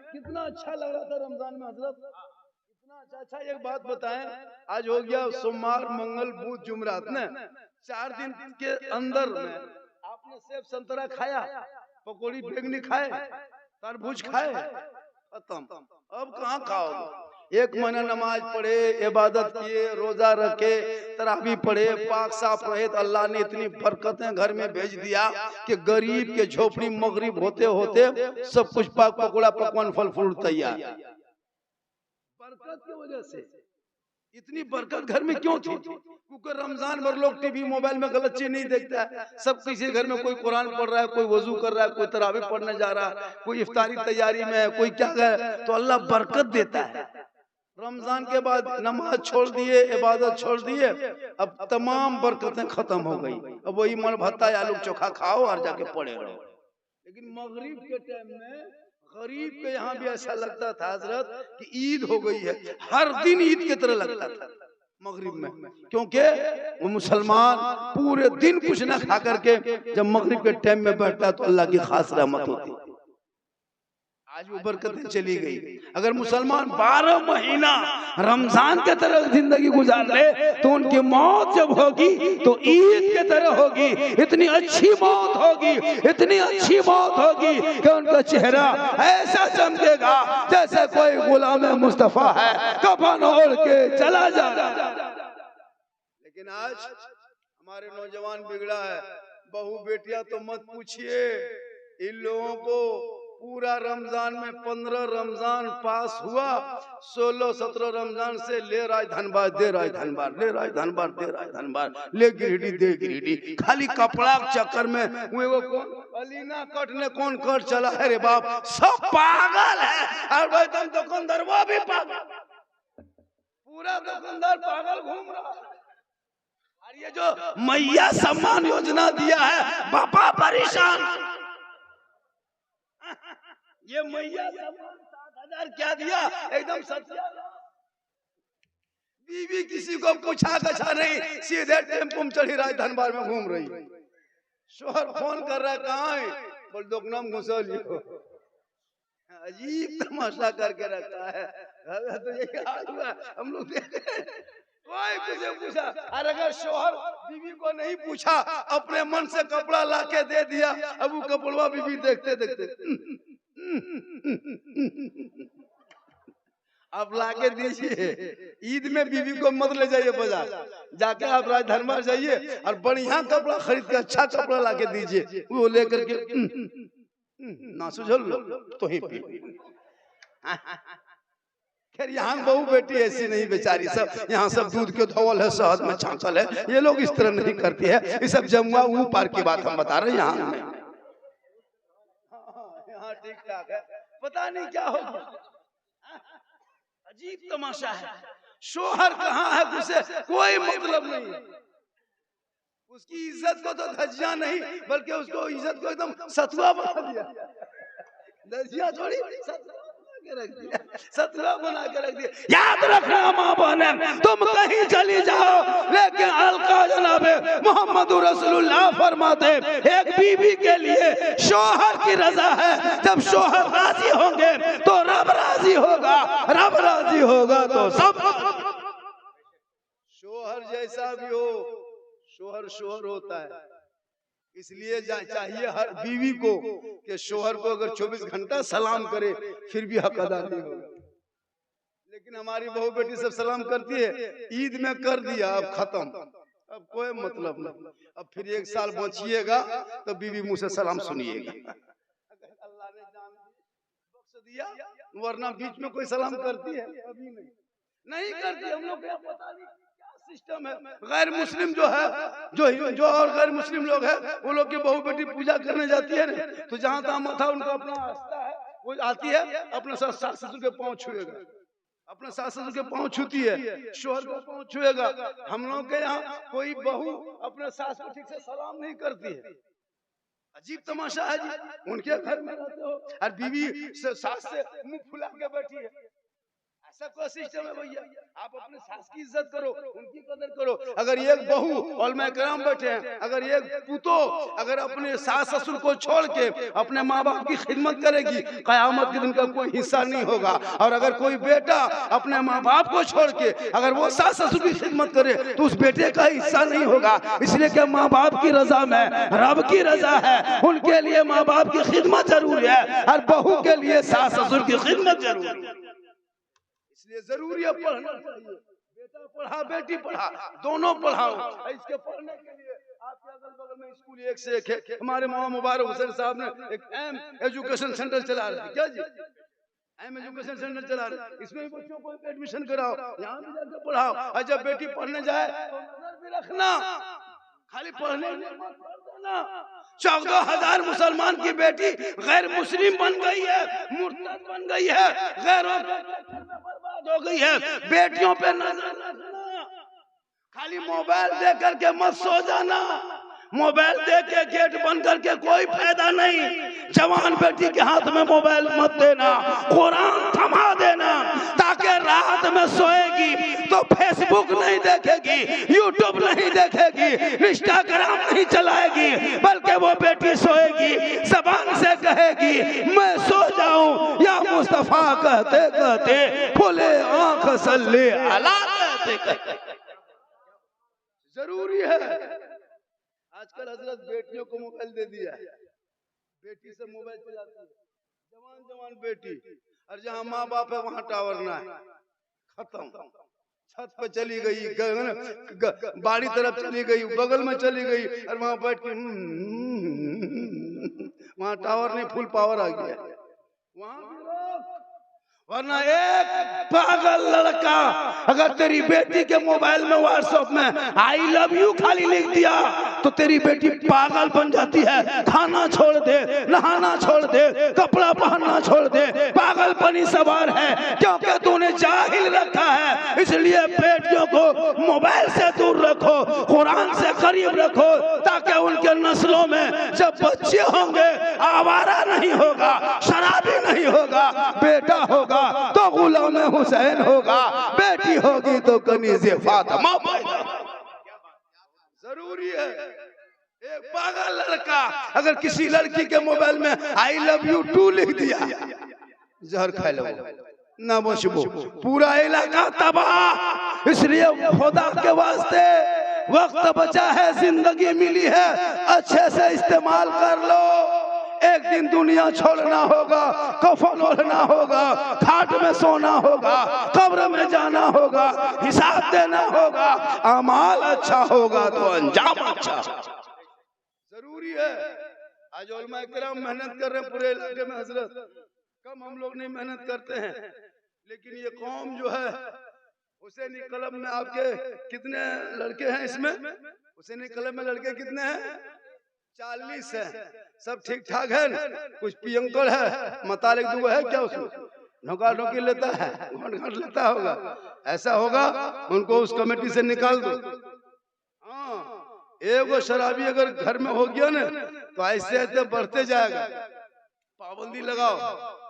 कितना अच्छा लग रहा था रमजान में हजरत, कितना अच्छा। अच्छा एक बात बताएं, आज हो गया सोमवार मंगल बुध जुमरात ने 4 दिन के अंदर में आपने सेब संतरा खाया, पकौड़ी बेगनी खाए, तरबूज खाए, खत्म। अब कहाँ खाओगे? एक महीना नमाज पढ़े, इबादत किए, रोजा रखे, तरावी पढ़े, पाक साफ रहे, तो अल्लाह ने इतनी बरकतें घर में भेज दिया कि गरीब के झोपड़ी मगरिब होते होते सब कुछ पाक पकौड़ा पकवान फल फ्रूट तैयार। बरकत की वजह से इतनी बरकत घर में क्यों थी? क्योंकि रमजान भर लोग टीवी मोबाइल में गलत चीज नहीं देखता है। सब किसी घर में कोई कुरान पढ़ रहा है, कोई वजू कर रहा है, कोई तरावी पढ़ने जा रहा है, कोई इफ्तारी तैयारी में है, कोई क्या है, तो अल्लाह बरकत देता है। रमजान के बाद नमाज छोड़ दिए, इबादत छोड़ दिए, अब तमाम बरकतें खत्म हो गई। अब वही मन भत्ता आलू चोखा खाओ और जाके पड़े रहो। लेकिन मगरिब के टाइम में गरीब के यहाँ भी ऐसा लगता था हजरत कि ईद हो गई है, हर दिन ईद की तरह लगता था मगरिब में, क्योंकि वो मुसलमान पूरे दिन कुछ ना खा करके जब मगरिब के टाइम में बैठता है तो अल्लाह की खास रहमत होती। आज वो बरकतें चली गई। अगर मुसलमान 12 महीना रमजान के तरह जिंदगी गुजार ले तो उनकी मौत जब होगी तो ईद के तरह होगी। इतनी अच्छी मौत होगी, इतनी अच्छी मौत होगी कि उनका चेहरा ऐसा चमकेगा जैसे कोई गुलाम मुस्तफा है, कफन ओढ़ के चला जा रहा। लेकिन आज हमारे नौजवान बिगड़ा है, बहू बेटियां तो मत पूछिए। इन लोगों को पूरा रमजान में 15 रमजान पास हुआ, 16-17 रमजान से ले रहा है धनबाद, दे रहा है धनबाद, ले रहा है धनबाद, दे रहा है धनबाद, ले गिरिडीह दे गिरिडीह, खाली कपड़ा चक्कर में। वो कौन अलीना कट ने कौन कट चला है रे बाप, सब पागल है। और भाई तुम दुकानदार वो भी पागल, पूरा दुकानदार पागल घूम रहा है। और ये जो मैया सम्मान योजना दिया है, बापा परेशान। ये मैया 7,000 क्या दिया, एकदम सत्या। बीवी किसी को पूछा गछा नहीं, सीधे टेम्पो में चढ़ी रहा है, धनबाद में घूम रही। शोहर फोन कर रहा है, कहाँ है? बोल दोकनम घुसलियो। अजीब तमाशा करके रखा है। तो ये हाल हुआ, हम लोग कोई कुछ पूछा। और अगर शोहर बीवी को नहीं पूछा, अपने मन से कपड़ा लाके दे दिया, अब वो कपड़वा बीवी देखते देखते आप लाके दीजिए। ईद में बीवी को मत ले जाइए बाजार, जाके आप धनबाद जाइए और बढ़िया कपड़ा खरीद के अच्छा कपड़ा लाके दीजिए। वो लेकर के ना सुझल लो तो ही पी। खैर यहाँ बहू बेटी ऐसी नहीं बेचारी, सब यहाँ सब दूध के धोवल है, शहद में छांकल है। ये लोग इस तरह नहीं करती है, ये सब जमुआ वो पार की बात हम बता रहे हैं। यहाँ ठीक ठाक है, पता नहीं क्या हो गया, अजीब तमाशा है। शोहर कहाँ है उसे कोई मतलब नहीं है। उसकी इज्जत को तो धज्जियां नहीं, बल्कि उसको इज्जत को एकदम सतुआ बना दिया। धज्जियां थोड़ी सतुआ बना के रख दिया। याद रखना माँ बहने, तुम कहीं चली जाओ, लेकिन अलका जनाबे मोहम्मद रसूलुल्लाह फरमाते एक बीवी के लिए शोहर की रजा है। जब शोहर राजी होंगे तो रब राजी होगा, रब राजी होगा तो सब। शोहर जैसा भी हो, शोहर शोहर होता है। इसलिए चाहिए हर बीवी को कि शोहर को अगर 24 घंटा सलाम करे फिर भी हक अदा नहीं होगा। लेकिन हमारी बहू बेटी सब सलाम करती है, ईद में कर दिया, अब खत्म, अब कोई मतलब नहीं। अब फिर 1 साल बचिएगा तो बीवी मुंह से सलाम सुनिएगा। अगर अल्लाह ने जान बख्श दिया, वरना बीच में कोई सलाम करती है? अभी नहीं करती। हम लोग क्या पता नहीं सिस्टम है। गैर मुस्लिम जो है, जो और गैर मुस्लिम लोग हैं, वो लोग की बहू बेटी पूजा करने जाती है ना, तो जहाँ तहाँ माथा उनका अपना आस्था है, वो आती है अपने सास ससुर के पाँव छुएगा, अपने सास ससुर के पाँव छूती है, शोहर का पाँव छुएगा। हम लोग के यहाँ कोई बहू अपने सास को ठीक से सलाम नहीं करती है। अजीब तमाशा है जी। उनके घर में रहते हो और बीवी सास से मुंह फुला के बैठी है, ऐसा कोई सिस्टम है भैया? आप अपने सास की इज्जत करो, उनकी कदर करो। अगर एक बहू उलमा किराम बैठे हैं, अगर एक पुतो अगर अपने सास ससुर को छोड़ के अपने माँ बाप की खिदमत करेगी, कयामत के दिन का कोई हिस्सा नहीं होगा। और अगर कोई बेटा अपने माँ बाप को छोड़ के अगर वो सास ससुर की खिदमत करे तो उस बेटे का हिस्सा नहीं होगा। इसलिए कि माँ बाप की रजा में रब की रजा है, उनके लिए माँ बाप की खिदमत जरूरी है और बहू के लिए सास ससुर की खिदमत जरूरी है। इसलिए जरूरी है पढ़ना चाहिए। बेटा पढ़ा बेटी पढ़ा दोनों पढ़ाओ। इसके पढ़ने के लिए आपके अगल बगल में स्कूल एक से एक है। हमारे मौलाना मुबारक हुसैन साहब ने एक एम एजुकेशन सेंटर चला रहे हैं। क्या जी? एम एजुकेशन सेंटर चला रहे हैं। इसमें भी बच्चों को एडमिशन कराओ, यहाँ भी जाकर पढ़ाओ। और जब बेटी पढ़ने जाए तो नजर भी रखना, खाली पढ़ने मत देना। 14,000 मुसलमान की बेटी गैर मुस्लिम बन गई है, मुर्तद बन गई है, गैरों बर्बाद हो गई है। बेटियों पे नजर रखना, खाली मोबाइल दे करके मत सो जाना। मोबाइल दे के गेट बंद करके कोई फायदा नहीं। जवान बेटी के हाथ में मोबाइल मत देना, कुरान थमा देना, ताकि रात में सोएगी तो फेसबुक नहीं देखेगी, यूट्यूब नहीं देखेगी, इंस्टाग्राम नहीं चलाएगी, बल्कि वो बेटी सोएगी जबान से कहेगी मैं सो जाऊं या मुस्तफा कहते कहते फुले आंख सल्ले अला कहते कहते। जरूरी है। आजकल हजरत बेटियों को मोबाइल दे दिया है, बेटी से मोबाइल चलाती है, जवान जवान बेटी। और जहाँ माँ बाप है वहाँ टावर ना है, खत्म। छत पे चली गई, बाड़ी तरफ चली गई, बगल में चली गई और वहाँ बैठ के वहाँ टावर नहीं, फुल पावर आ गया। वहाँ वरना एक पागल लड़का अगर तेरी बेटी के मोबाइल में व्हाट्सएप में आई लव यू खाली लिख दिया तो तेरी बेटी पागल बन जाती है। खाना छोड़ दे, नहाना छोड़ दे, कपड़ा पहनना छोड़ दे, पागलपनी सवार है क्योंकि तूने जाहिल रखा है। इसलिए बेटियों को मोबाइल से दूर रखो, कुरान से करीब रखो, ताकि उनके नस्लों में जब बच्चे होंगे आवारा नहीं होगा, शराबी नहीं होगा। बेटा होगा तो गुलाम हुसैन होगा, बेटी होगी तो कनीज़े फातिमा। जरूरी है। एक पागल लड़का अगर किसी लड़की के मोबाइल में आई लव यू टू लिख दिया, जहर खा लो ना बचबो, पूरा इलाका तबाह। इसलिए खुदा के वास्ते वक्त बचा है, जिंदगी मिली है, अच्छे से इस्तेमाल कर लो। एक दिन दुनिया छोड़ना होगा, कफन ओढ़ना होगा, खाट में सोना होगा, कब्र में जाना होगा, हिसाब देना होगा। अमाल अच्छा होगा तो अंजाम अच्छा। जरूरी है। आज उलमा किराम मेहनत कर रहे हैं पूरे इलाके में हजरत, कम हम लोग नहीं मेहनत करते हैं। लेकिन ये कौम जो है, हुसैनी कलम में आपके कितने लड़के हैं? इसमें हुसैनी कलम में लड़के कितने हैं? 40 है। सब ठीक ठाक है ना? कुछ पियंकड़ है, मतालिक दुआ है क्या उसमें? नौका नौकी लेता है, घंट घंट लेता होगा। ऐसा होगा उनको उस कमेटी से निकाल दो। हाँ, एक शराबी अगर घर में हो गया ना तो ऐसे ऐसे बढ़ते जाएगा। पाबंदी लगाओ।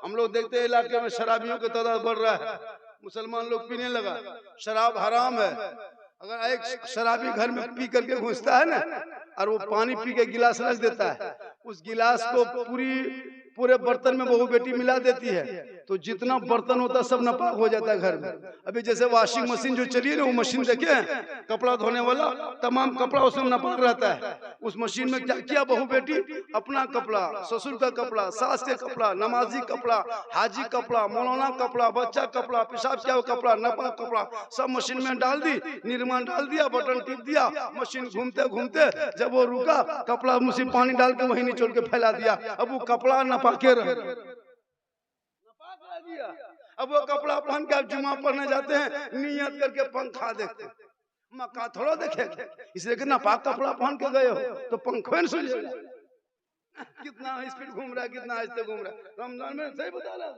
हम लोग देखते हैं इलाके में शराबियों की तादाद बढ़ रहा है, मुसलमान लोग पीने लगा। शराब हराम है। अगर एक शराबी घर में पी करके घुसता है ना और वो पानी पी के गिलास रख देता है, उस गिलास को पूरे बर्तन में बहू बेटी मिला देती है, तो जितना बर्तन होता है सब नापाक हो जाता है घर में। अभी जैसे वॉशिंग मशीन जो चली है ना, वो मशीन देखे कपड़ा धोने वाला, तमाम कपड़ा उसमें नापाक रहता है। उस मशीन में क्या किया बहू बेटी? अपना कपड़ा, ससुर का कपड़ा, सास के कपड़ा, नमाजी कपड़ा, हाजी कपड़ा, मौलाना कपड़ा, बच्चा कपड़ा, पेशाब किया कपड़ा, नापाक कपड़ा सब मशीन में डाल दी, निर्माण डाल दिया, बटन टिप दिया, मशीन घूमते घूमते जब वो रुका, कपड़ा मुझसे पानी डाल के वहीं निचोड़ के फैला दिया। अब वो कपड़ा नापाके रह गया। अब वो कपड़ा पहन के आप जुमा पढ़ने जाते हैं, नियत करके पंखा देखते हैं, मक्का थोड़ा देखेंगे। इसलिए कि नापाक कपड़ा पहन के गए हो तो पंखों सुन कितना स्पीड घूम रहा है, कितना आहिस्ते घूम रहा है। रमजान में सही बता रहा है।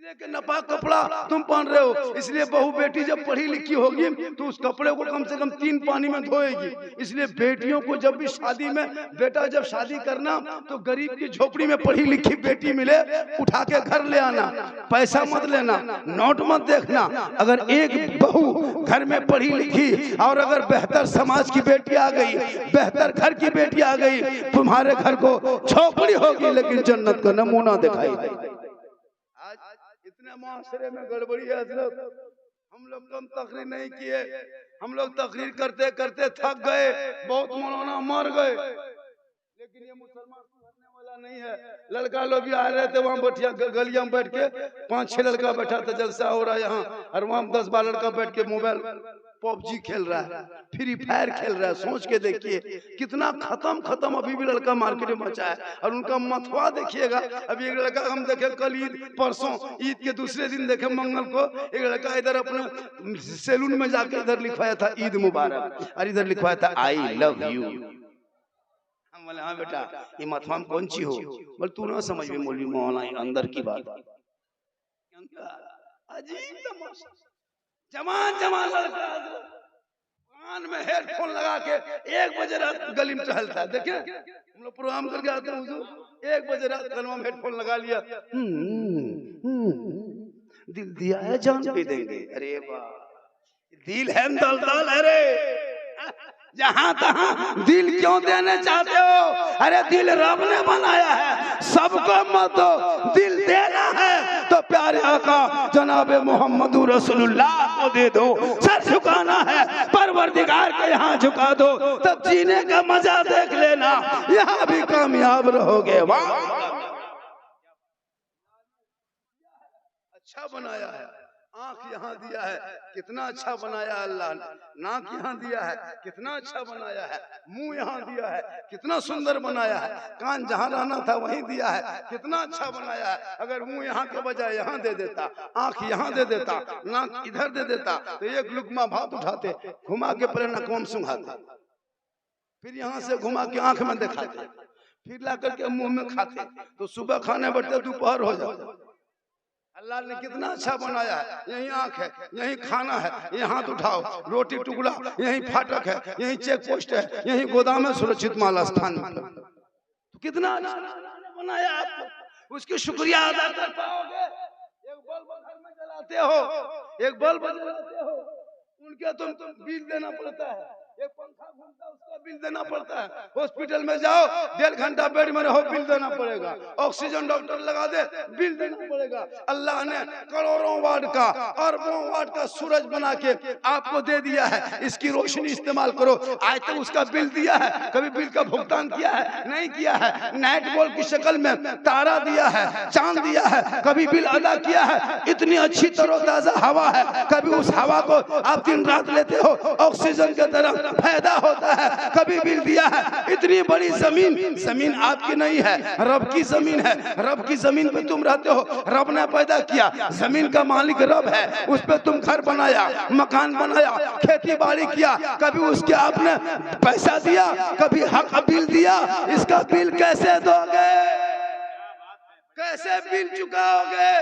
इसलिए कि नापाक कपड़ा तुम पहन रहे हो, इसलिए बहू बेटी जब पढ़ी लिखी होगी तो उस कपड़े को कम से कम 3 पानी में धोएगी। इसलिए बेटियों को जब भी शादी में, बेटा जब शादी करना तो गरीब की झोपड़ी में पढ़ी लिखी बेटी मिले, उठा के घर ले आना, पैसा मत लेना, नोट मत देखना। अगर एक बहू घर में पढ़ी लिखी और अगर बेहतर समाज की बेटी आ गई, बेहतर घर की बेटी आ गई, तुम्हारे घर को झोपड़ी होगी लेकिन जन्नत का नमूना दिखाई देगा। इतने माशरे में गड़बड़ी है हजरत, हम लोग कम तकरीर नहीं किए, हम लोग तकरीर करते करते थक गए, बहुत मौलाना मर गए, लेकिन ये मुसलमान सुधरने वाला नहीं है। लड़का लोग भी आ रहे थे वहाँ बैठिया गलिया में बैठ के, 5-6 लड़का बैठा था, जलसा हो रहा है यहाँ, और वहाँ 10-12 लड़का बैठ के मोबाइल पबजी खेल रहा है, फ्री फायर खेल रहा है। सोच के देखिए कितना खत्म अभी भी लड़का मार्केट में बचा है, और उनका मथुआ देखिएगा। अभी एक लड़का हम देखे कल ईद, परसों ईद के दूसरे दिन देखे मंगल को, एक लड़का इधर अपने सैलून में जाके इधर लिखवाया था ईद मुबारक, और इधर लिखवाया था आई लव यू। हम बोले हाँ बेटा ये मथुआ में कौन सी हो? बोले तू ना समझ में मौलवी मौलाना अंदर की बात। अजीब तमाशा, जवान लड़का कान में हेडफोन लगा के 1 बजे रात गली में टहलता है। देखे हम लोग प्रोग्राम करके आते हैं हुजूर, 1 बजे रात कानों में हेडफोन लगा लिया, दिल दिया है जान पे देंगे। अरे वाह, दिल है दलदल, अरे जहां तहां दिल क्यों देने चाहते हो? अरे दिल रब ने बनाया है, सबको मत दो, दिल देना है तो प्यारे आका जनाबे मोहम्मद रसूलुल्लाह को दे दो। सर झुकाना है परवरदिगार के यहाँ झुका दो, तब जीने का मजा देख लेना, यहाँ भी कामयाब रहोगे। वाह अच्छा बनाया है, आंख यहाँ दिया है कितना अच्छा बनाया अल्लाह ने, नाक यहाँ दिया है कितना अच्छा बनाया है, मुंह यहाँ दिया है कितना सुंदर बनाया है, कान जहाँ रहना था वहीं दिया है कितना अच्छा बनाया है। अगर मुंह यहाँ के बजाय यहाँ दे देता, आंख यहाँ दे देता, नाक इधर दे देता, तो एक लुकमा भात उठाते, घुमा के पहले नकवा में सुंघाते, फिर यहाँ से घुमा के आंख में दिखाते, फिर ला करके मुंह में खाते, तो सुबह खाने बैठते दोपहर हो जाता। अल्लाह ने कितना अच्छा बनाया है, यही आंख है, यही खाना है, यही हाथ उठाओ, रोटी टुकड़ा, यही फाटक है, यही चेक पोस्ट है, यही गोदाम है, सुरक्षित माल स्थान। तो कितना अच्छा बनाया आपको, उसकी शुक्रिया अदा कर पाओगे। एक बल्ब घर में जलाते हो, एक बल्ब जलाते हो, उनके तुम बिल देना पड़ता है, एक पंखा घूमता है उसका बिल देना पड़ता है, हॉस्पिटल में जाओ 1.5 घंटा बेड में रहो बिल देना पड़ेगा, ऑक्सीजन डॉक्टर लगा दे बिल देना पड़ेगा। अल्लाह ने करोड़ों वाट का, अरबों वाट का सूरज बना के आपको दे दिया है, इसकी रोशनी इस्तेमाल करो। आज तक उसका बिल दिया है? कभी बिल का भुगतान किया है? नहीं किया है। नाइट बॉल की शक्ल में तारा दिया है, चांद दिया है, कभी बिल अदा किया है? इतनी अच्छी तरोताजा हवा है, कभी उस हवा को आप दिन रात लेते हो, ऑक्सीजन की तरह फायदा होता है, कभी बिल दिया है? इतनी बड़ी जमीन आपकी नहीं है, रब की जमीन है, रब की जमीन पे तुम रहते हो, रब ने पैदा किया, जमीन का मालिक रब है, उस पे तुम घर बनाया, मकान बनाया, खेती बाड़ी किया, कभी उसके आपने पैसा दिया, कभी हक बिल दिया? इसका बिल कैसे दोगे, कैसे बिल चुकाओगे?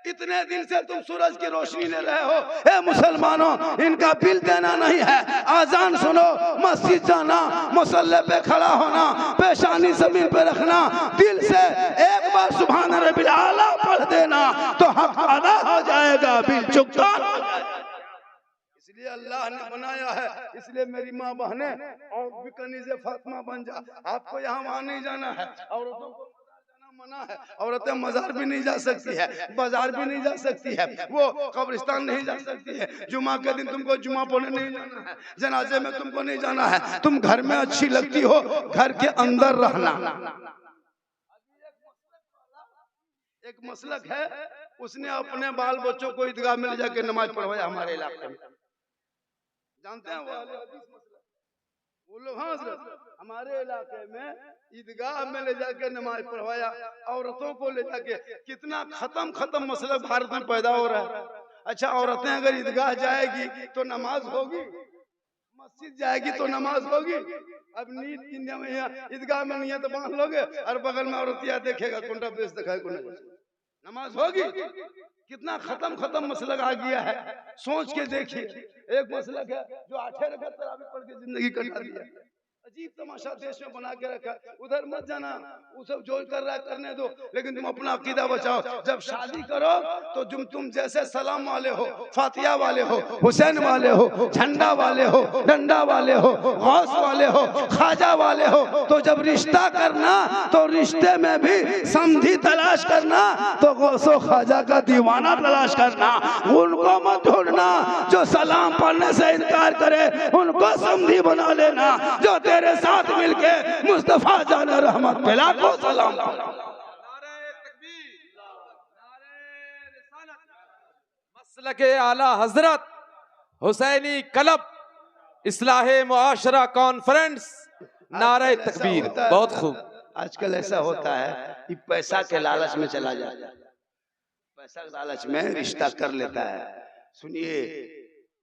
इतने दिन से तुम सूरज की रोशनी ले रहे हो। हे मुसलमानों, इनका बिल देना नहीं है, आजान सुनो, मस्जिद जाना, मुसल्ले पे खड़ा होना, पेशानी जमीन पे रखना, दिल से एक बार सुभान रब्बिल आला पढ़ देना तो हक अदा हो जाएगा, बिल चुकता। इसलिए अल्लाह ने बनाया है, इसलिए मेरी माँ बहने और भी कनीज़े फातिमा बन जा। आपको यहाँ वहाँ नहीं जाना है, औरतों को मना है, औरतें मजार भी नहीं जा सकती है, बाजार भी नहीं जा सकती है, वो कब्रिस्तान नहीं जा सकती है, जुमा के दिन तुमको जुमा पढ़ने नहीं जाना है, जनाजे में तुमको नहीं जाना है, तुम घर में अच्छी लगती हो, घर के अंदर रहना। एक मसलक है, उसने अपने बाल बच्चों को ईदगाह में ले जाके नमाज पढ़वाया हमारे इलाके में, जानते हैं वो लोग? हाँ हमारे इलाके में ईदगाह में ले जाके नमाज पढ़वाया, औरतों को ले जाके। कितना खत्म मसलक भारत में पैदा हो रहा है। अच्छा, औरतें अगर ईदगाह जाएगी तो नमाज होगी, मस्जिद जाएगी तो नमाज होगी। अब नींद की में ईदगाह में नहीं है तो बांध लोगे, और बगल में औरतिया देखेगा, कौन ड्रेस दिखाए, कौन नमाज होगी? कितना खत्म मसलक आ गया है, सोच के देखिए। एक मसलक है जो 8 रकात तरावी पढ़ के जिंदगी कटा दिया। अजीब तमाशा देश में बना के रखा। उधर मत जाना, वो सब जो कर रहा है करने दो, लेकिन तुम अपना अकीदा बचाओ। जब शादी करो तो तुम जैसे सलाम वाले हो, फातिहा वाले हो, हुसैन वाले हो, झंडा वाले हो, डंडा वाले हो, गौस वाले हो, ख्वाजा वाले हो, तो जब रिश्ता करना तो रिश्ते में भी समधी तलाश करना, तो गौसो ख्वाजा का दीवाना तलाश करना। उनको मत ढूंढना जो सलाम पढ़ने से इनकार करे, उनको समधी बना लेना जो तेरे साथ मिलके मुस्तफा जान रहमत मिला को सलाम। मसलके आला हजरत हुसैनी क्लब इस्लाहे मुआशरा कॉन्फ्रेंस, नारे तकबीर। बहुत खूब। आजकल ऐसा होता है कि पैसा के लालच में चला जाता है, पैसा के लालच में रिश्ता कर लेता है। सुनिए,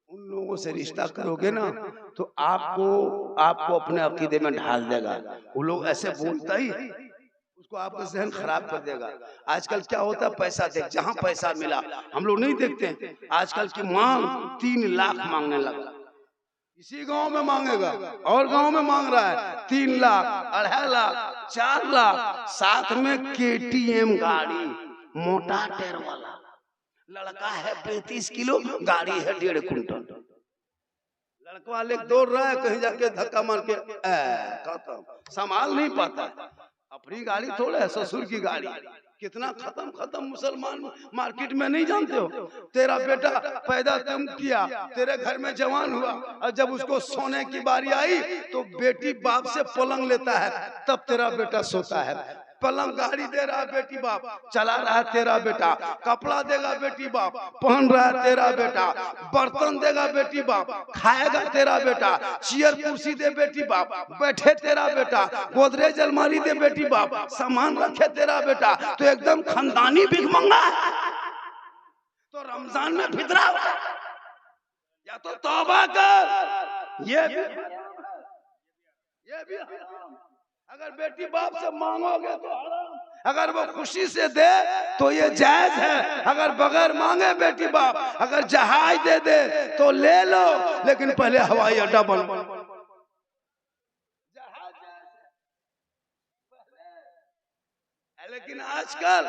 उन लोगों से रिश्ता करोगे ना तो आपको अपने अकीदे में ढाल देगा। वो लोग ऐसे बोलता ही उसको आपका जहन खराब कर देगा। आजकल क्या होता है, पैसा देख, जहां पैसा मिला, हम लोग नहीं देखते हैं आजकल की मांग 3 लाख मांगने लगा। इसी गांव में मांगेगा और गांव में मांग रहा है 3 लाख, 2.5 लाख, 4 लाख, साथ में KTM गाड़ी, मोटा टायर वाला। लड़का है 35 किलो, गाड़ी है 1.5 कुंटल। लड़का वाले दौड़ रहा है, कहीं जाके धक्का मार के खत्म, संभाल नहीं पाता। अपनी गाड़ी थोड़ा है, ससुर की गाड़ी। कितना खत्म मुसलमान मार्केट में नहीं जानते हो। तेरा बेटा पैदा तुम किया, तेरे घर में जवान हुआ, और जब उसको सोने की बारी आई तो बेटी बाप से पलंग लेता है, तब तेरा बेटा सोता है। पलंग गाड़ी दे रहा है बेटी बाप, चला रहा है तेरा बेटा। कपड़ा देगा बेटी बाप, पहन रहा है तेरा बेटा। बर्तन देगा बेटी बाप, खाएगा तेरा बेटा। चेयर कुर्सी दे बेटी बाप, बैठे तेरा बेटा। गोदरेज अलमारी दे बेटी बाप, सामान रखे तेरा बेटा। तो एकदम खानदानी भिखमंगा है। तो रमजान में फितरा या तो तौबा कर। ये भी अगर बेटी बाप से मांगोगे तो हराम, अगर वो खुशी से दे तो ये जायज है। अगर बगैर मांगे बेटी बाप अगर जहाज दे दे तो ले लो, लेकिन पहले हवाई अड्डा बन। लेकिन आजकल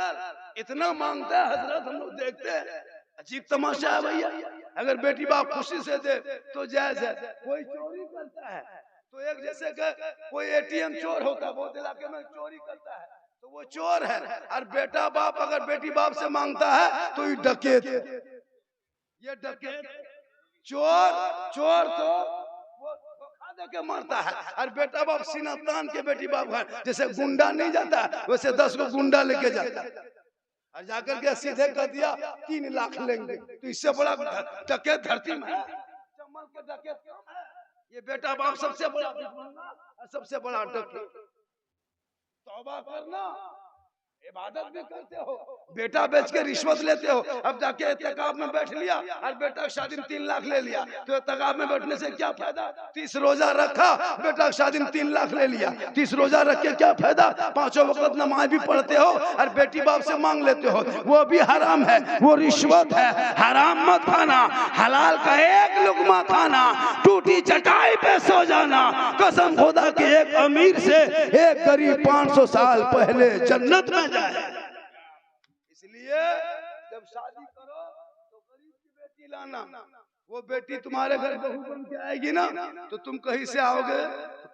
इतना मांगता है हजरत, हम लोग देखते हैं। अजीब तमाशा है भैया। अगर बेटी बाप खुशी से दे तो जायज है। कोई चोरी करता है तो एक जैसे कोई ATM चोर होता है, बहुत इलाके में चोरी करता है तो वो चोर है। और बेटा बाप अगर बेटी बाप से मांगता है तो ये डकैत है। ये डकैत चोर तो वो धोखा दे के मारता है। और बेटा बाप सीना तान के बेटी बाप घर, जैसे गुंडा नहीं जाता वैसे 10 को गुंडा लेके जाता है, और जाकर के सीधे कर दिया 3 लाख लेंगे। तो इससे बड़ा डकैत धरती में है? चमल के डकैत कम है। ये बेटा बाप सबसे बड़ा सबसे बड़ा डकैत। तौबा करना, इबादत भी करते हो, बेटा बेच के रिश्वत लेते हो। अब जाके इत्तिकाफ में बैठ लिया और बेटा की शादी में 3 लाख ले लिया, तो इत्तिकाफ में बैठने से क्या फायदा? 30 रोजा रखा, बेटा की शादी में 3 लाख ले लिया। 30 रोजा रख के क्या फायदा? 5 वक्त नमाज भी पढ़ते हो और बेटी बाप से मांग लेते हो, वो भी हराम है, वो रिश्वत है। हराम मत खाना, हलाल का एक लुकमा खाना, टूटी चटाई पे सो जाना। कसम खुदा के एक अमीर से एक गरीब 500 साल पहले जन्नत में जाए। इसलिए जब शादी करो तो गरीब की बेटी लाना। वो बेटी तुम्हारे घर बहू बन के आएगी ना, तो तुम कहीं से आओगे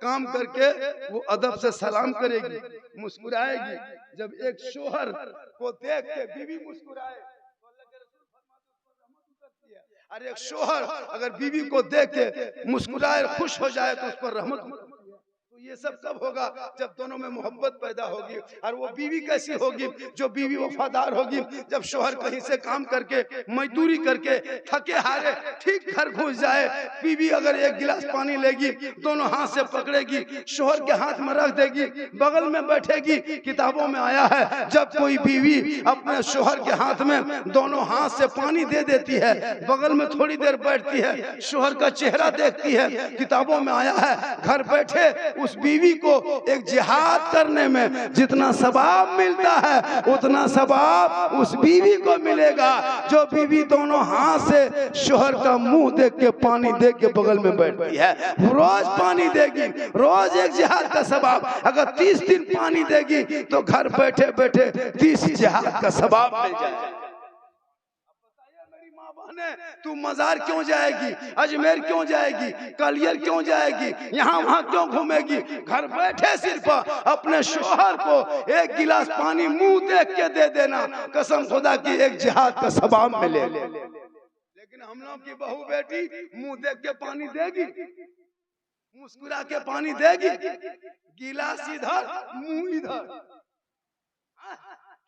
काम करके, वो अदब से सलाम करेगी, मुस्कुराएगी। जब एक शोहर को देख के बीवी मुस्कुराए तो अल्लाह के रसूल फरमाते हैं उसको रहमत उतरती है। और एक शोहर अगर बीवी को देख के मुस्कुराए खुश हो जाए तो उस पर रहमत उतरती है। तो ये सब कब होगा? जब दोनों में मोहब्बत पैदा होगी। और वो बीवी कैसी होगी? जो बीवी वफादार होगी। जब शोहर कहीं से काम करके मजदूरी करके थके हारे ठीक घर घुस जाए, बीवी अगर एक गिलास पानी लेगी दोनों हाथ से पकड़ेगी, शोहर के हाथ में रख देगी, बगल में बैठेगी। किताबों में आया है जब कोई बीवी अपने शोहर के हाथ में दोनों हाथ से पानी दे देती है, बगल में थोड़ी देर बैठती है, शोहर का चेहरा देखती है। किताबों में आया है घर बैठे उस उस बीवी को एक जिहाद करने में जितना सवाब मिलता है उतना सवाब उस बीवी को मिलेगा जो बीवी दोनों हाथ से शोहर का मुंह देख के पानी दे के बगल में बैठती है, रोज पानी देगी, रोज एक जिहाद का सवाब। अगर 30 दिन पानी देगी तो घर बैठे बैठे 30 जिहाद का सवाब मिल जाएगा। तू मजार क्यों जाएगी, अजमेर क्यों जाएगी, कलियर क्यों जाएगी, यहाँ वहाँ क्यों घूमेगी? घर बैठे सिर्फ अपने शोहर को एक गिलास पानी मुंह देख के दे देना, कसम खुदा की एक जिहाद का सवाब मिले। लेकिन हम लोग की बहू बेटी मुंह देख के पानी देगी, मुस्कुरा के पानी देगी, गिलास इधर मुंह इधर,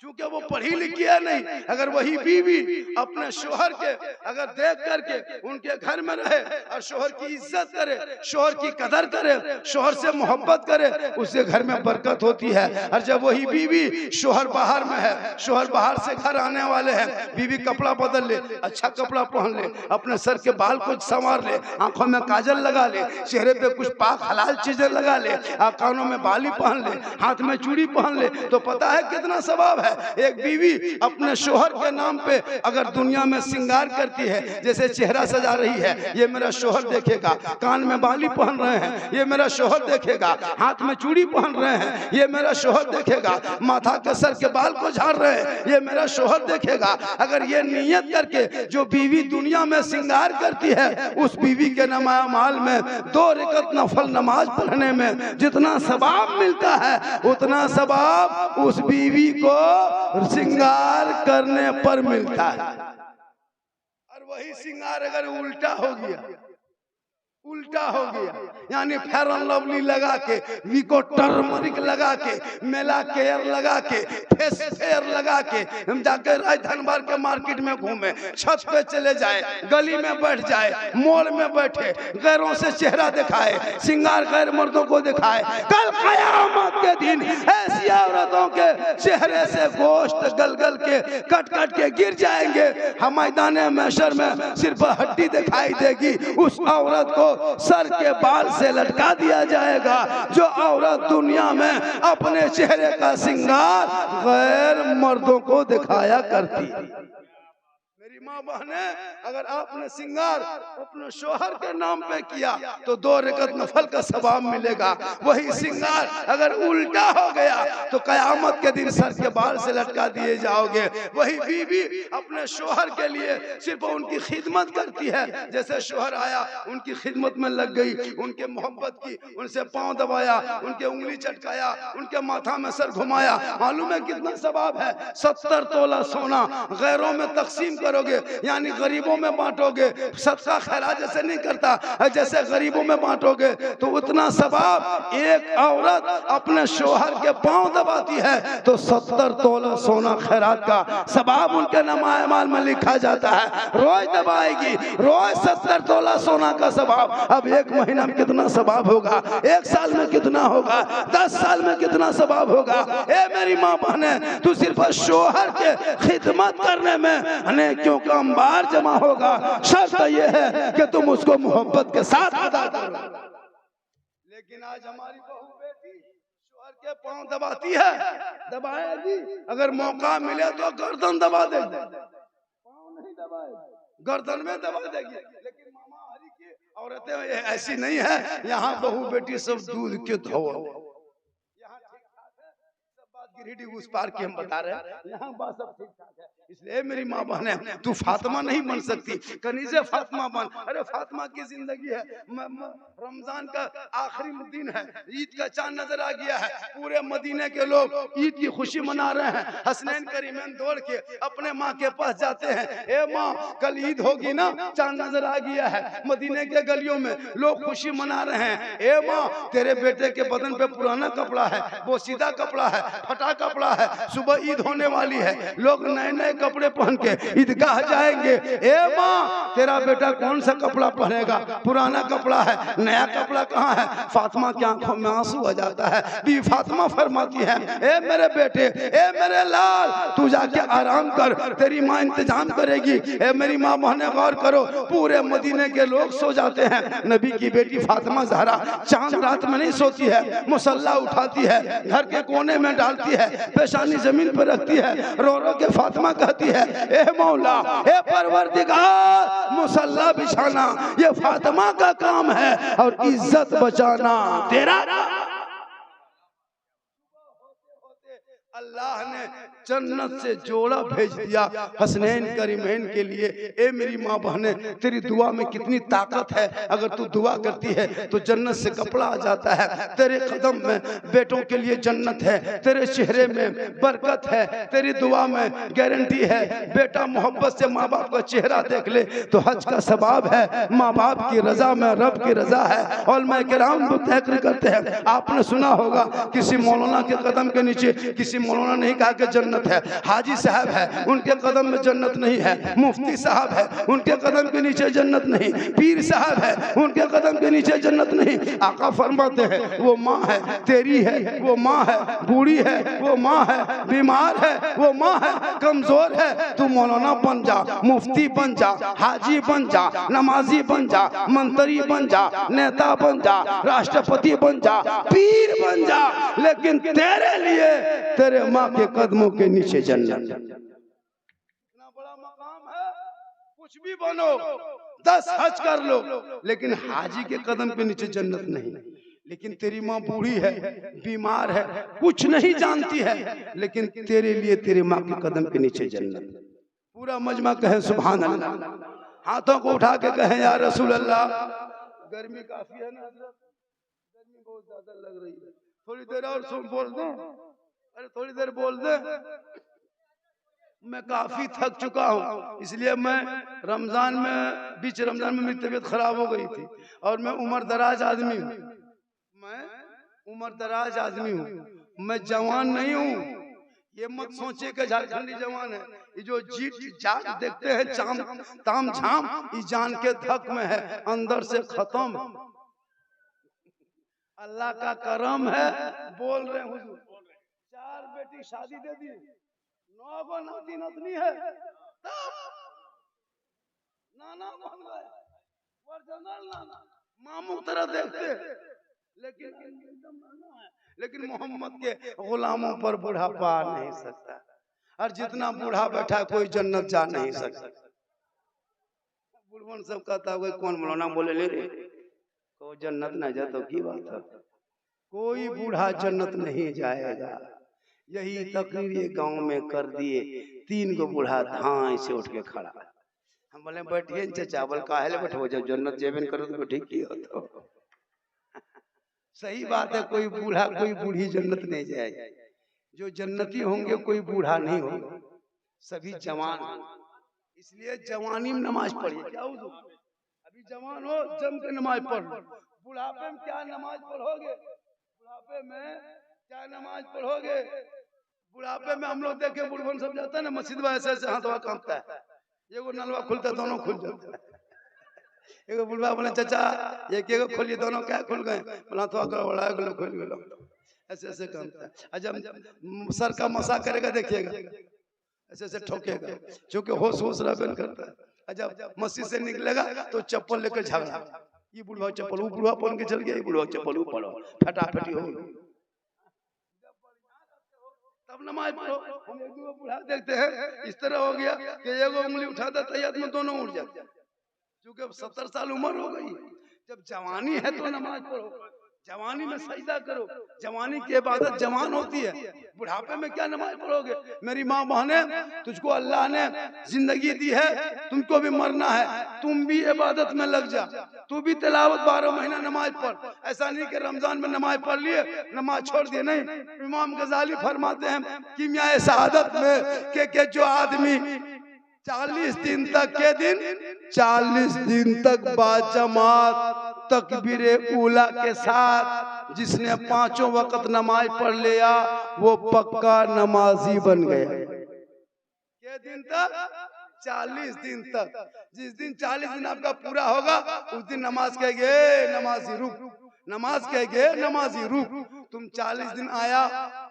चूंकि वो पढ़ी लिखी है नहीं। अगर वही बीवी अपने शोहर के अगर देख करके उनके घर में रहे और शोहर की इज्जत करे, शोहर की कदर करे, शोहर से मोहब्बत करे, उससे घर में बरकत होती है। और जब वही बीवी शोहर बाहर में है, शोहर बाहर से घर आने वाले हैं, बीवी कपड़ा बदल ले, अच्छा कपड़ा पहन ले, अपने सर के बाल कुछ संवार ले, आंखों में काजल लगा ले, चेहरे पे कुछ पाक हलाल चीजें लगा ले, कानों में बाली पहन ले, हाथ में चूड़ी पहन ले, तो पता है कितना सवाब है। एक बीवी अपने शोहर के नाम पे अगर दुनिया में श्रृंगार करती है, जैसे चेहरा सजा रही है, ये मेरा शोहर देखेगा, कान में बाली पहन रहे हैं, ये मेरा शोहर देखेगा, हाथ में चूड़ी पहन रहे हैं, ये मेरा शोहर देखेगा, माथा के सर के बाल को झाड़ रहे हैं, ये मेरा शोहर देखेगा। अगर ये नियत करके जो बीवी दुनिया में श्रृंगार करती है, उस बीवी के नमाया माल में 2 रकात नफल नमाज पढ़ने में जितना सवाब मिलता है उतना सवाब उस बीवी को श्रृंगार करने पर मिलता है। और वही श्रृंगार अगर उल्टा हो गया, उल्टा हो गया, यानी फेयर एंड लवली लगा के, विको टर्मरिक लगा के, मेला केयर लगा के, फेस फेयर लगा के हम जाकर राजधनबार के मार्केट में घूमे, छत पे चले जाए, गली में बैठ जाए, मॉल में बैठे, गैरों से चेहरा दिखाए, श्रृंगार गैर मर्दों को दिखाए, कल कयामत के दिन ऐसी औरतों के चेहरे से गोश्त गल गल के कट कट के गिर जाएंगे। हम मैदान महशर में सिर्फ हड्डी दिखाई देगी, उस औरत को सर के बाल से लटका दिया जाएगा जो औरत दुनिया में अपने चेहरे का श्रृंगार गैर मर्दों को दिखाया करती। मेरी माँ बहने, अगर आपने श्रृंगार अपने शोहर के नाम पे किया तो 2 रकात नफल का सवाब मिलेगा। वही श्रृंगार अगर उल्टा हो गया तो कयामत के दिन सर के बाल से लटका दिए जाओगे। वही बीवी अपने शोहर के लिए सिर्फ उनकी खिदमत करती है, जैसे शोहर आया उनकी खिदमत में लग गई, उनके मोहब्बत की, उनसे पांव दबाया, उनके उंगली चटकाया, उनके माथा में सर घुमाया। मालूम है कितना सवाब है? 70 तोला सोना गैरों में तकसीम करोगे, यानी गरीबों में बांटोगे, सदका खैरात जैसे नहीं करता, जैसे गरीबों में बांटोगे तो उतना सवाब। एक औरत अपने शोहर के पांव दबाती है तो 70 तोला सोना खैरात का सवाब उनके नमाए माल में लिखा जाता है। रोज दबाएगी, रोज 70 तोला सोना का सवाब। अब 1 महीना में कितना सवाब होगा, 1 साल में कितना होगा, 10 साल में कितना सवाब होगा? ए मेरी माँ बहने, तू सिर्फ शोहर के खिदमत करने में क्यों का अंबार जमा होगा, शर्त यह है कि तुम उसको मोहब्बत के साथ अदा करो। लेकिन आज हमारी बहू बेटी शोहर के पांव दबाती है, दबाएगी, अगर मौका मिले तो गर्दन दबा देगी, पांव नहीं दबाएगी, गर्दन में दबा देगी। लेकिन मामा हरी की औरतें ऐसी नहीं है, यहाँ बहू बेटी सब दूध के धोवल, यहाँ ठीक ठाक है, सब बात गिरिडीह उस पार की हम बता रहे हैं, यहाँ बात सब ठीक ठाक है। इसलिए मेरी माँ बहन है, तू फातिमा नहीं बन सकती, कनीज़े फातिमा बन। अरे फातिमा की जिंदगी है, रमजान का आखिरी दिन है, ईद का चांद नजर आ गया है, पूरे मदीने के लोग ईद की खुशी मना रहे हैं। हसनैन करीमैन दौड़ के अपने माँ के पास जाते हैं, ए माँ कल ईद होगी ना, चांद नजर आ गया है, मदीने के गलियों में लोग खुशी मना रहे हैं। ए माँ तेरे बेटे के बदन पे पुराना कपड़ा है, वो सीधा कपड़ा है, फटा छोटा कपड़ा है, सुबह ईद होने वाली है, लोग नए नए कपड़े पहन के ईदगाह जाएंगे। ए माँ, तेरा बेटा कौन सा कपड़ा पहनेगा? पुराना कपड़ा है, नया कपड़ा कहाँ है? फातिमा की आंखों में आंसू आ जाता है। बीवी फातिमा फरमाती है, ए मेरे बेटे, ए मेरे लाल, तू जाके आराम कर, तेरी माँ इंतजाम करेगी। ए मेरी माँ बहने गौर करो, पूरे मदीने के लोग सो जाते हैं, नबी की बेटी फातिमा ज़हरा चांद रात में नहीं सोती है, मुसल्ला उठाती है, घर के कोने में डालती है, पेशानी जमीन पर रखती है, रो रो के फातिमा कहती है, ए मौला, ए परवरदिगार, मुसल्ला बिछाना ये फातिमा का काम है और इज्जत बचाना तेरा। अल्लाह ने जन्नत से जोड़ा भेज दिया हसनैन करीमैन के लिए। ए मेरी माँ बहने, तेरी दुआ में कितनी ताकत है। अगर तू दुआ करती है तो जन्नत से कपड़ा आ जाता है। तेरे कदम में बेटों के लिए जन्नत है, तेरे चेहरे में बरकत है, तेरी दुआ में गारंटी है। बेटा मोहब्बत से माँ बाप का चेहरा देख ले तो हज का सवाब है। माँ बाप की रजा में रब की रजा है। और मैं किराम तहक़ीर करते हैं, आपने सुना होगा किसी मौलाना के कदम के नीचे, किसी मौलाना नहीं कहा कि जन्नत है, हाजी साहब है उनके कदम में जन्नत नहीं है, मुफ्ती साहब है उनके कदम के नीचे जन्नत नहीं, पीर साहब है उनके कदम के नीचे जन्नत नहीं। आका फरमाते हैं वो माँ है तेरी है, वो माँ है बूढ़ी है, वो माँ है बीमार है, वो माँ है कमजोर है। तू मौलाना बन जा, मुफ्ती बन जा, हाजी बन जा, नमाजी बन जा, मंत्री बन जा, नेता बन जा, राष्ट्रपति बन जा, पीर बन जा, लेकिन तेरे लिए तेरे माँ के कदमों के नीचे जन्नत। इतना बड़ा मकाम है, कुछ भी बनो, 10 हज कर लो, लेकिन हाजी के कदम के नीचे जन्नत नहीं। लेकिन तेरी माँ बूढ़ी है, बीमार है, कुछ नहीं जानती है, लेकिन तेरे लिए तेरी माँ के कदम के नीचे जन्नत। पूरा मजमा कहे सुभान अल्लाह, हाथों को उठा के कहे या रसूल अल्लाह। गर्मी काफी है ना, गर्मी बहुत ज्यादा लग रही है, थोड़ी देर और बोल दो, अरे थोड़ी देर बोल दे। मैं काफी थक चुका हूँ, इसलिए मैं रमजान में, बीच रमजान में मेरी तबीयत खराब हो गई थी और मैं उम्र दराज आदमी हूँ, मैं उम्र दराज आदमी हूँ, मैं जवान नहीं हूँ। ये मत सोचे कि झारखंडी जवान है, ये जो जीत जाग देखते हैं चाम ताम झाम, ये जान के धक में है, अंदर से खत्म। अल्लाह का करम है, बोल रहे हुजूर। 4 बेटी शादी दे दी, 9 गो नाती नतनी है, नाना बन गए, ओरिजिनल नाना, मामू तरह देखते, लेकिन मोहम्मद के गुलामों पर बुढ़ापा आ नहीं सकता। और जितना बूढ़ा बैठा कोई जन्नत जा नहीं सकता। बुढ़वन सब कहता है कौन मौलाना बोले ले रे, तो जन्नत न जा तो की बात है, कोई बूढ़ा जन्नत नहीं जाएगा। यही तकरीर ये गांव में कर दिए, 3 गो बूढ़ा धाई से उठ के खड़ा। हम बोले बैठिए चाचा, बोल काहे बैठो, जब जन्नत जेबन करो तो ठीक ही होता। सही बात है, कोई बूढ़ा कोई बूढ़ी जन्नत नहीं जाएगी। जो जन्नती होंगे कोई बूढ़ा नहीं होगा, सभी जवान। इसलिए जवानी में नमाज पढ़िए। क्या हुजूर, अभी जवान हो जम के नमाज पढ़ लो। बुढ़ापे में क्या नमाज पढ़ोगे, बुढ़ापे में क्या नमाज पढ़ोगे। बुढ़ापे में हम लोग देखे बुढ़वन सब जाता है ना मस्जिद में, ऐसे ऐसे हाथवा कांपता है, ये वो नलवा खुलता है, दोनों खुल जाता है। एगो बुढ़वा बोले चाचा ये के खोलिए, दोनों क्या खुल गए, बोला तो बड़ा खुल गए, ऐसे ऐसे कांपता है। जब सर का मसा करेगा देखिएगा, ऐसे ऐसे ठोकेगा, क्योंकि होश होश रहबे करता है। जब मस्जिद से निकलेगा तो चप्पल लेकर झगड़ा, ये बुढ़वा चप्पल, वो बुढ़वा पहन के चल गया, ये बुढ़वा चप्पल पड़ो, फटाफटी हो, तब नमाज पढ़ो। हम एक दो बुढ़ा देखते हैं इस तरह हो गया कि एगो उंगली उठाता तैयार में दोनों उठ जाते, क्योंकि अब 70 साल उम्र हो गई। जब जवानी है तो नमाज पढ़ो, जवानी में सजदा करो, जवानी की इबादत जवान होती है। बुढ़ापे में क्या नमाज पढ़ोगे। मेरी माँ बहने, तुझको अल्लाह ने जिंदगी दी है, तुमको भी मरना है, तुम भी इबादत में लग जा, तू भी तिलावत 12 महीना नमाज पढ़। ऐसा नहीं कि रमजान में नमाज पढ़ लिए नमाज छोड़ दिए, नहीं। इमाम गजाली फरमाते हैं किमिया शहादत में कि जो आदमी 40 दिन तक के दिन 40 दिन तक बाजमात तकबीरे उला के साथ जिसने 5 वक्त नमाज पढ़ लिया वो पक्का नमाजी बन गया। के दिन तक 40 दिन तक। जिस दिन 40 दिन आपका पूरा होगा उस दिन नमाज कहेंगे नमाजी रुक, नमाज कहेंगे नमाजी रुक। तुम 40 दिन आया,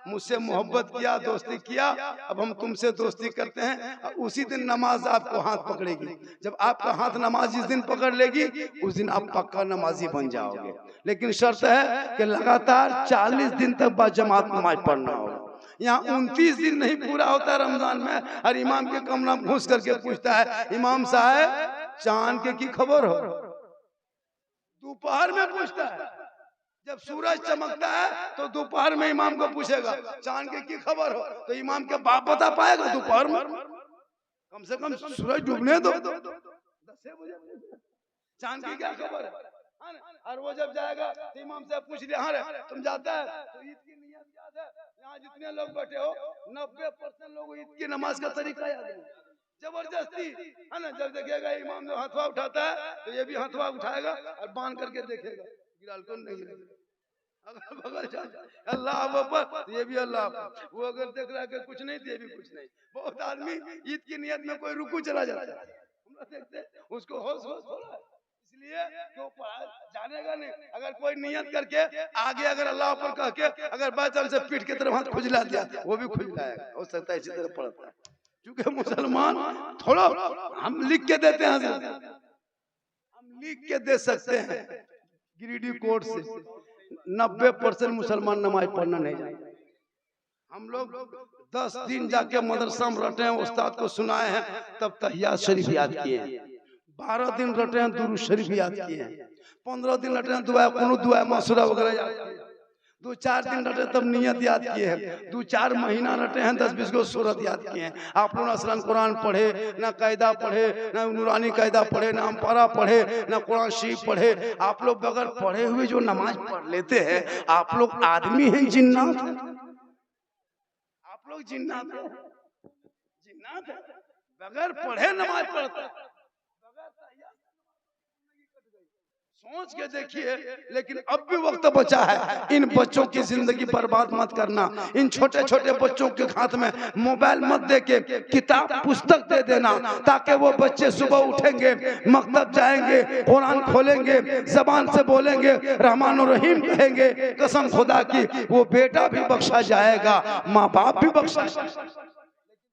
मुझसे मोहब्बत किया, दोस्ती किया, अब हम तुमसे दोस्ती करते हैं। उसी दिन नमाज आपको हाथ पकड़ेगी। जब आपका हाथ नमाज जिस दिन पकड़ लेगी उस दिन आप पक्का नमाजी बन जाओगे। लेकिन शर्त है कि लगातार 40 दिन तक बाजमात नमाज पढ़ना होगा। यहाँ 29 दिन नहीं पूरा होता रमजान में और इमाम के कमरा में घुस करके पूछता है, इमाम साहब चांद के की खबर हो? दोपहर में पूछता है। जब सूरज चमकता है तो दोपहर में इमाम को पूछेगा चांद के की खबर हो, तो इमाम के बाप बता पाएगा दोपहर में? कम से कम सूरज डूबने दो, 10 बजे चांद की क्या खबर है। और वो जब जाएगा तो इमाम से पूछ लिया, हाँ रे तुम जाता है तो ईद की नियत याद है? यहाँ जितने लोग बैठे हो 90% लोग ईद की नमाज का तरीका याद है। जबरदस्ती है ना। जब देखेगा इमाम जो हथवा उठाता है तो ये भी हथवा उठाएगा और बांध करके देखेगा, गिराल कौन नहीं गिरेगा। अगर बगल अल्लाह अकबर, ये भी अल्लाह। वो अगर देख रहा है कि कुछ नहीं तो ये भी कुछ नहीं। बहुत आदमी ईद की नियत में कोई रुकू चला जाता है, हम लोग देखते हैं उसको होश होश थोड़ा है, इसलिए क्यों जानेगा नहीं। अगर कोई नियत करके आगे अगर अल्लाह पर कह के अगर बात से पीठ की तरफ हाथ खुजला दिया वो भी खुजलाएगा, हो सकता है इसी तरह पड़ता है। क्योंकि मुसलमान थोड़ा हम लिख के देते हैं, हम लिख के दे सकते हैं गिरिडीह कोर्ट से 90% मुसलमान नमाज पढ़ना नहीं जानते। हम लोग 10 दिन जाके मदरसा में रटे हैं, उस्ताद को सुनाए हैं, तब तहियात शरीफ याद किए हैं। 12 दिन रटे हैं, दुरूद शरीफ याद किए हैं। 15 दिन रटे हैं, दुआ कुनूत दुआ मासूरा वगैरह याद किए हैं। 2-4 दिन रटे तब नियत याद किए हैं। 2-4 महीना रटे हैं, 10-20 को सूरत याद किए हैं। आप लोग असलन कुरान पढ़े ना, कायदा पढ़े ना, नूरानी कायदा पढ़े ना, अम्पारा पढ़े ना, कुरान शरीफ पढ़े। आप लोग बगैर पढ़े हुए जो नमाज पढ़ लेते हैं, आप लोग आदमी हैं जिन्नात? आप लोग जिन्नात हैं? जिन्नात हैं? बगैर पढ़े नमाज पढ़ते। सोच के देखिए। लेकिन अब भी वक्त बचा है, इन बच्चों की जिंदगी बर्बाद मत करना। इन छोटे छोटे बच्चों के हाथ में मोबाइल मत दे के किताब पुस्तक दे देना, ताकि वो बच्चे सुबह उठेंगे, मकतब जाएंगे, कुरान खोलेंगे, जबान से बोलेंगे, रहमान और रहीम कहेंगे, कसम खुदा की वो बेटा भी बख्शा जाएगा, माँ बाप भी बख्शा जाएगा।